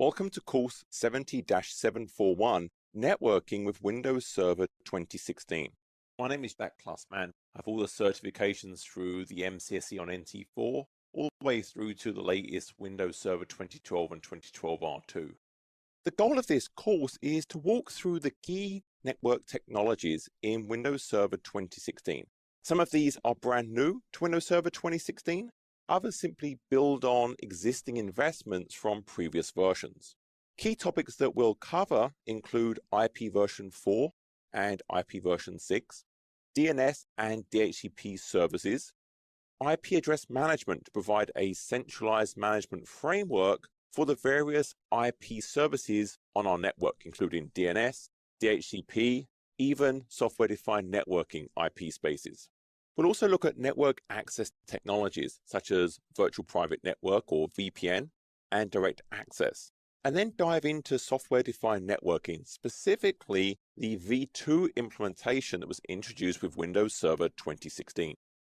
Welcome to course 70-741, Networking with Windows Server 2016. My name is Jack Klussman. I have all the certifications through the MCSE on NT4, all the way through to the latest Windows Server 2012 and 2012 R2. The goal of this course is to walk through the key network technologies in Windows Server 2016. Some of these are brand new to Windows Server 2016. Others simply build on existing investments from previous versions. Key topics that we'll cover include IP version 4 and IP version 6, DNS and DHCP services, IP address management to provide a centralized management framework for the various IP services on our network, including DNS, DHCP, even software-defined networking IP spaces. We'll also look at network access technologies such as Virtual Private Network or VPN and Direct Access, and then dive into software-defined networking, specifically the V2 implementation that was introduced with Windows Server 2016.